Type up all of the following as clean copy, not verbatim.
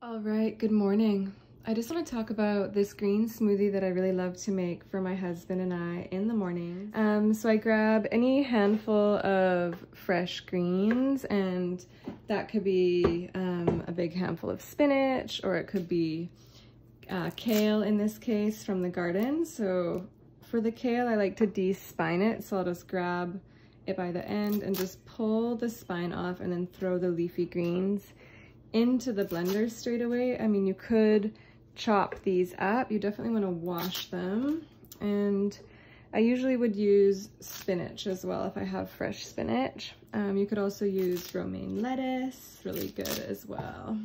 All right, good morning. I just want to talk about this green smoothie that I really love to make for my husband and I in the morning. So I grab any handful of fresh greens, and that could be a big handful of spinach, or it could be kale in this case from the garden. So for the kale, I like to de-spine it, so I'll just grab it by the end and just pull the spine off and then throw the leafy greens into the blender straight away. I mean, you could chop these up. You definitely want to wash them. And I usually would use spinach as well if I have fresh spinach. You could also use romaine lettuce, really good as well.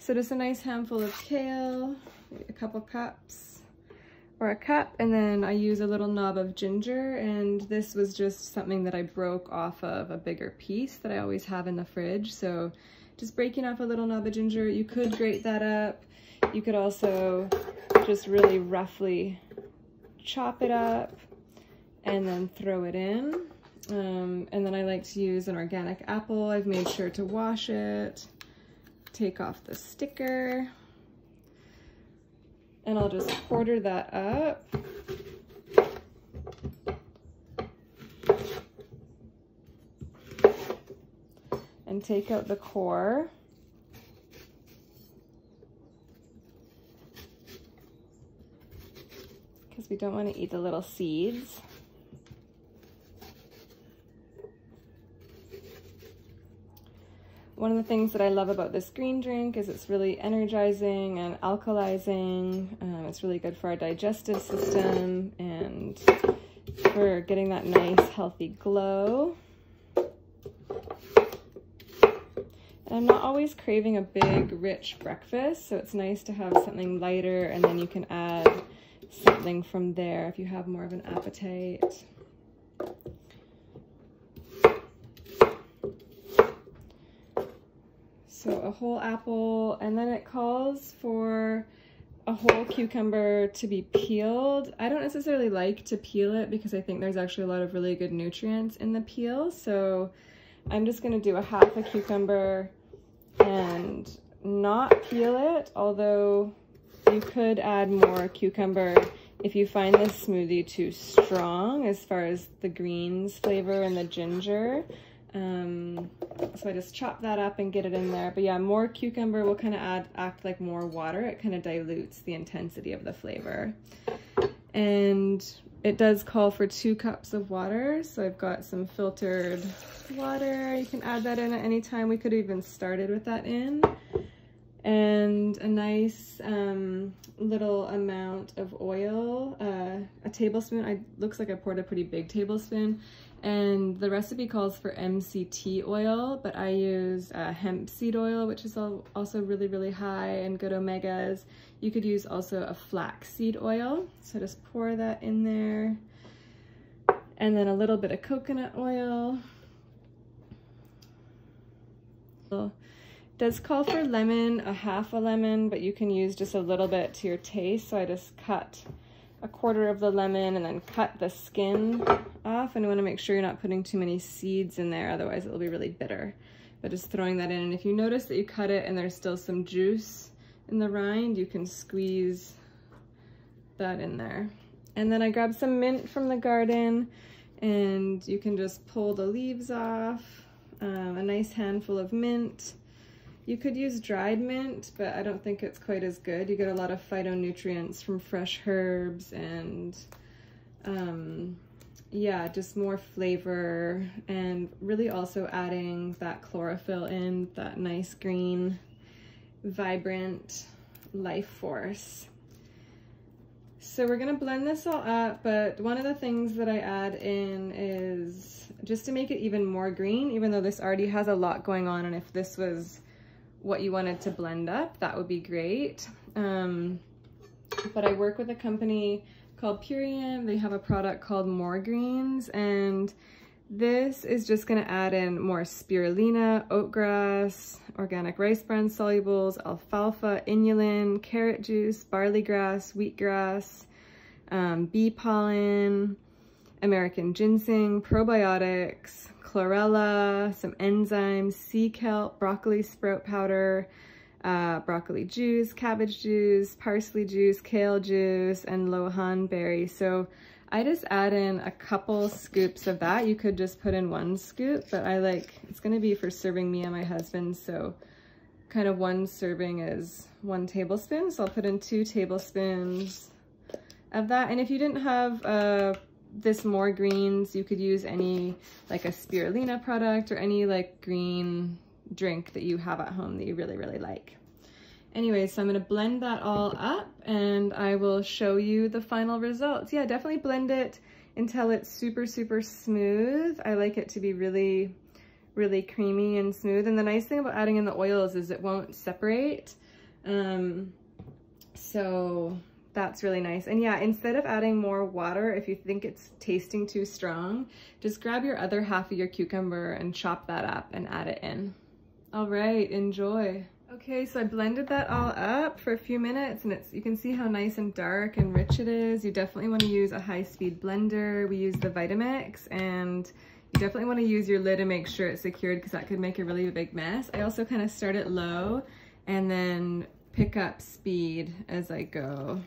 So just a nice handful of kale, maybe a couple cups or a cup, and then I use a little knob of ginger, and this was just something that I broke off of a bigger piece that I always have in the fridge. So just breaking off a little knob of ginger. You could grate that up. You could also just really roughly chop it up and then throw it in. And then I like to use an organic apple. I've made sure to wash it, take off the sticker, and I'll just quarter that up. And take out the core. Because we don't want to eat the little seeds. One of the things that I love about this green drink is it's really energizing and alkalizing. It's really good for our digestive system and for getting that nice healthy glow. I'm not always craving a big, rich breakfast, so it's nice to have something lighter, and then you can add something from there if you have more of an appetite. So a whole apple, and then it calls for a whole cucumber to be peeled. I don't necessarily like to peel it because I think there's actually a lot of really good nutrients in the peel, so I'm just gonna do a half a cucumber and not peel it, although you could add more cucumber if you find this smoothie too strong as far as the greens flavor and the ginger. So I just chop that up and get it in there. But yeah, more cucumber will kind of act like more water. It kind of dilutes the intensity of the flavor. And it does call for 2 cups of water, so I've got some filtered water. You can add that in at any time. We could have even started with that in. And a nice little amount of oil, a tablespoon. Looks like I poured a pretty big tablespoon. And the recipe calls for MCT oil, but I use hemp seed oil, which is also really, really high and good omegas. You could use also a flaxseed oil. So just pour that in there. And then a little bit of coconut oil. It does call for lemon, a half a lemon, but you can use just a little bit to your taste. So I just cut a quarter of the lemon and then cut the skin off, and you want to make sure you're not putting too many seeds in there, otherwise it will be really bitter. But just throwing that in, and if you notice that you cut it and there's still some juice in the rind, you can squeeze that in there. And then I grabbed some mint from the garden, and you can just pull the leaves off. A nice handful of mint. You could use dried mint, but I don't think it's quite as good. You get a lot of phytonutrients from fresh herbs, and yeah, just more flavor, and really also adding that chlorophyll in, that nice green, vibrant life force. So we're gonna blend this all up, but one of the things that I add in is just to make it even more green, even though this already has a lot going on, and if this was what you wanted to blend up, that would be great. But I work with a company called Purium. They have a product called More Greens, and this is just gonna add in more spirulina, oatgrass, organic rice bran solubles, alfalfa, inulin, carrot juice, barley grass, wheatgrass, bee pollen, American ginseng, probiotics, chlorella, some enzymes, sea kelp, broccoli sprout powder, broccoli juice, cabbage juice, parsley juice, kale juice, and lohan berry. So I just add in a couple scoops of that. You could just put in 1 scoop, but it's gonna be for serving me and my husband, so kind of 1 serving is 1 tablespoon. So I'll put in 2 tablespoons of that. And if you didn't have this more greens, you could use any, like a spirulina product or any like green drink that you have at home that you really, really like. Anyway, so I'm gonna blend that all up and I will show you the final results. Yeah, definitely blend it until it's super, super smooth. I like it to be really, really creamy and smooth. And the nice thing about adding in the oils is it won't separate. So that's really nice. And yeah, instead of adding more water, if you think it's tasting too strong, just grab your other half of your cucumber and chop that up and add it in. All right, enjoy. Okay, so I blended that all up for a few minutes and you can see how nice and dark and rich it is. You definitely want to use a high-speed blender. We use the Vitamix, and you definitely want to use your lid and make sure it's secured because that could make a really big mess. I also kind of start it low and then pick up speed as I go.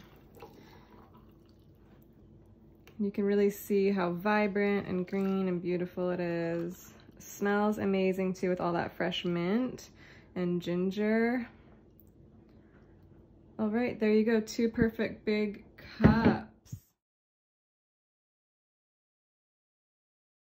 You can really see how vibrant and green and beautiful it is. It smells amazing too with all that fresh mint and ginger. All right, there you go, 2 perfect big cups.